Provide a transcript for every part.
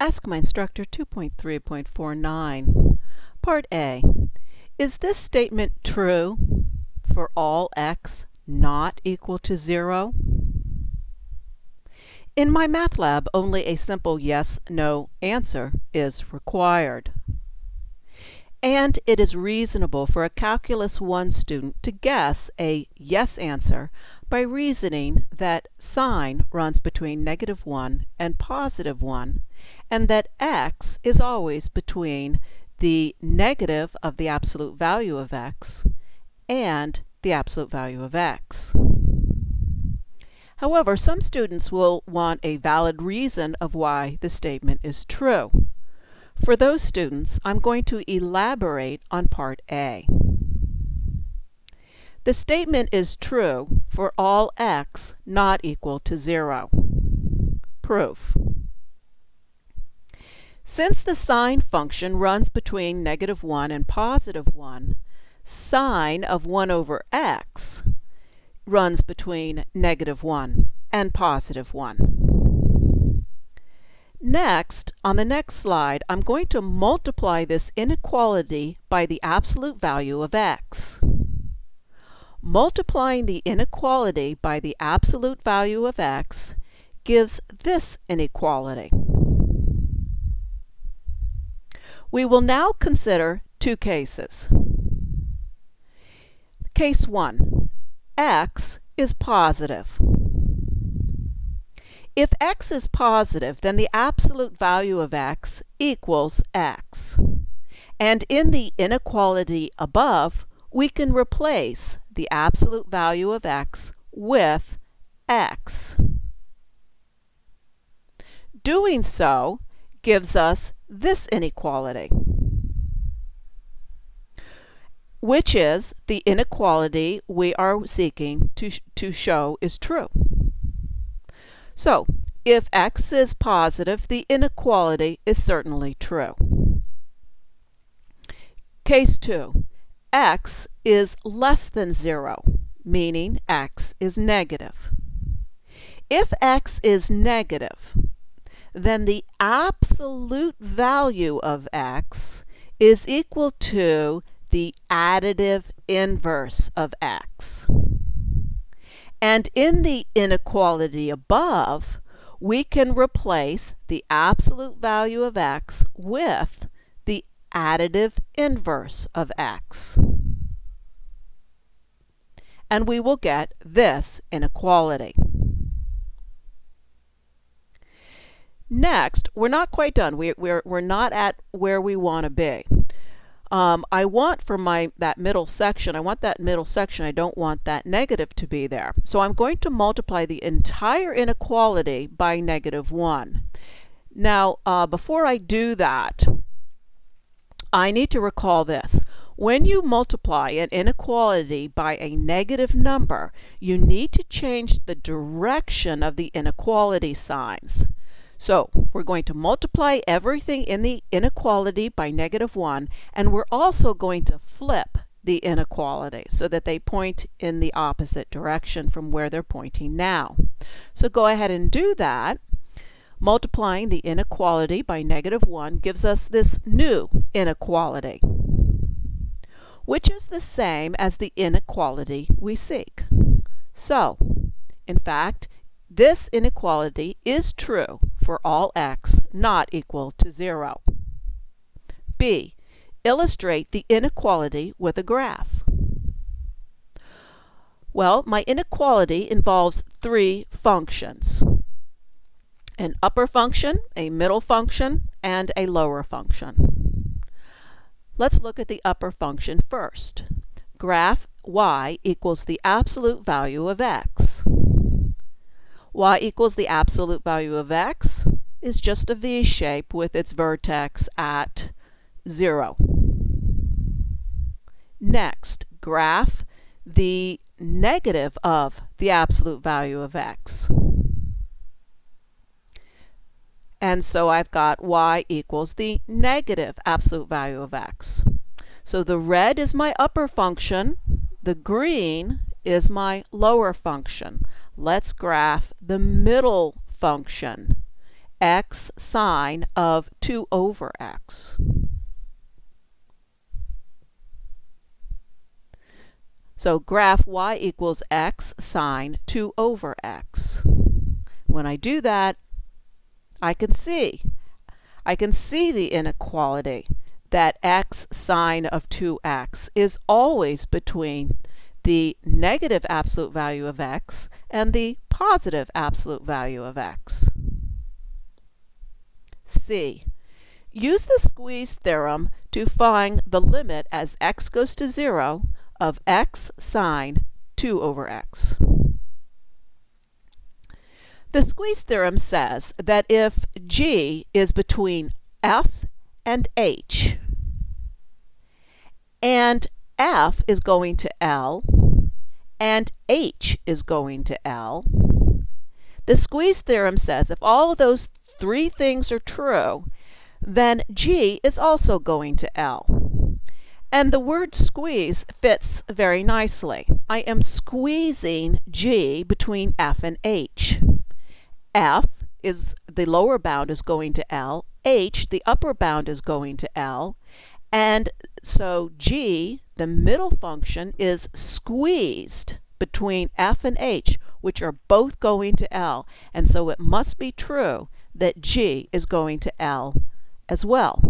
Ask My Instructor 2.3.49. Part A. Is this statement true for all x not equal to 0? In MyMathLab, only a simple yes/no answer is required. And it is reasonable for a Calculus 1 student to guess a yes answer by reasoning that sine runs between -1 and +1, and that x is always between the negative of the absolute value of x and the absolute value of x. However, some students will want a valid reason of why the statement is true. For those students, I'm going to elaborate on Part A. The statement is true for all x not equal to 0. Proof. Since the sine function runs between -1 and +1, sine of 1 over x runs between -1 and +1. Next, on the next slide, I'm going to multiply this inequality by the absolute value of x. Multiplying the inequality by the absolute value of x gives this inequality. We will now consider two cases. Case 1. X is positive. If x is positive, then the absolute value of x equals x. And in the inequality above, we can replace the absolute value of x with x. Doing so gives us this inequality, which is the inequality we are seeking to show is true. So, if x is positive, the inequality is certainly true. Case 2. X is less than 0, meaning x is negative. If x is negative, then the absolute value of x is equal to the additive inverse of x. And in the inequality above, we can replace the absolute value of x with the additive inverse of x. And we will get this inequality. Next, we're not quite done. We're not at where we want to be. I want for that middle section, I don't want that negative to be there. So I'm going to multiply the entire inequality by -1. Now, before I do that, I need to recall this. When you multiply an inequality by a negative number, you need to change the direction of the inequality signs. So we're going to multiply everything in the inequality by -1, and we're also going to flip the inequality so that they point in the opposite direction from where they're pointing now. So go ahead and do that. Multiplying the inequality by -1 gives us this new inequality, which is the same as the inequality we seek. So, in fact, this inequality is true for all x not equal to 0. B. Illustrate the inequality with a graph. Well, my inequality involves three functions: an upper function, a middle function, and a lower function. Let's look at the upper function first. Graph y equals the absolute value of x. Y equals the absolute value of x is just a V shape with its vertex at 0. Next, graph the negative of the absolute value of x. And so I've got y equals the negative absolute value of x. So the red is my upper function, the green is my lower function. Let's graph the middle function. x sine of 2 over x. So graph y equals x sine 2 over x. When I do that, I can see the inequality that x sine of 2x is always between the negative absolute value of x and the positive absolute value of x. C. Use the squeeze theorem to find the limit as x goes to 0 of x sine 2 over x. The squeeze theorem says that if g is between f and h, and f is going to L, and h is going to L, the squeeze theorem says if all of those three things are true, then g is also going to L. And the word squeeze fits very nicely. I am squeezing g between f and h. F is the lower bound is going to L, h, the upper bound, is going to L, and so g, the middle function, is squeezed between f and h, which are both going to L, and so it must be true that g is going to L as well.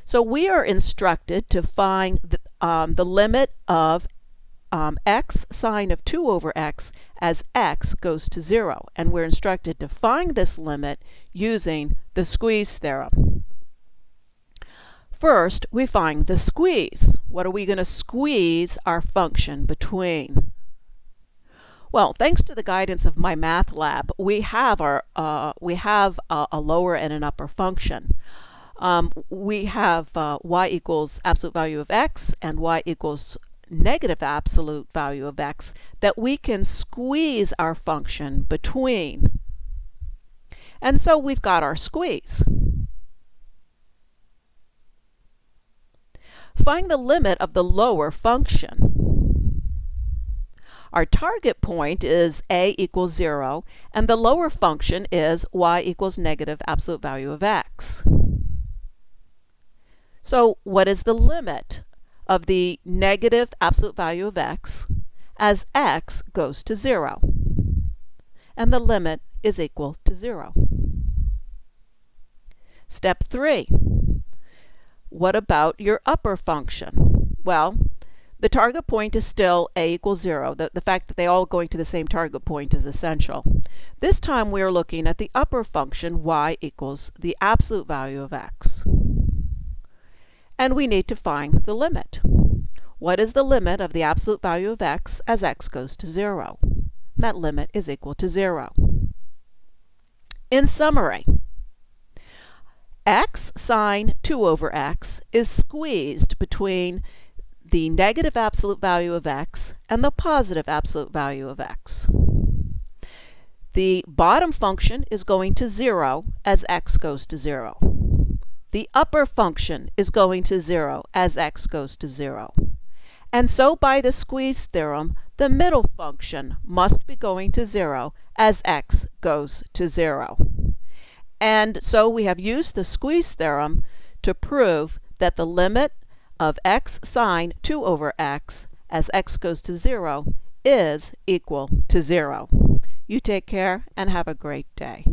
So we are instructed to find the limit of x sine of 2 over x as x goes to 0. And we're instructed to find this limit using the squeeze theorem. First, we find the squeeze. What are we going to squeeze our function between? Well, thanks to the guidance of MyMathLab, we have a lower and an upper function. We have y equals absolute value of x and y equals negative absolute value of x that we can squeeze our function between. And so we've got our squeeze. Find the limit of the lower function. Our target point is a equals 0, and the lower function is y equals negative absolute value of x. So what is the limit of the negative absolute value of x as x goes to 0? And the limit is equal to 0. Step 3. What about your upper function? Well, the target point is still a equals 0. The fact that they all going to the same target point is essential. This time we are looking at the upper function y equals the absolute value of x. And we need to find the limit. What is the limit of the absolute value of x as x goes to 0? That limit is equal to 0. In summary, x sine 2 over x is squeezed between the negative absolute value of x and the positive absolute value of x. The bottom function is going to 0 as x goes to 0. The upper function is going to 0 as x goes to 0. And so by the squeeze theorem, the middle function must be going to 0 as x goes to 0. And so we have used the squeeze theorem to prove that the limit of x sine 2 over x as x goes to 0 is equal to 0. You take care and have a great day.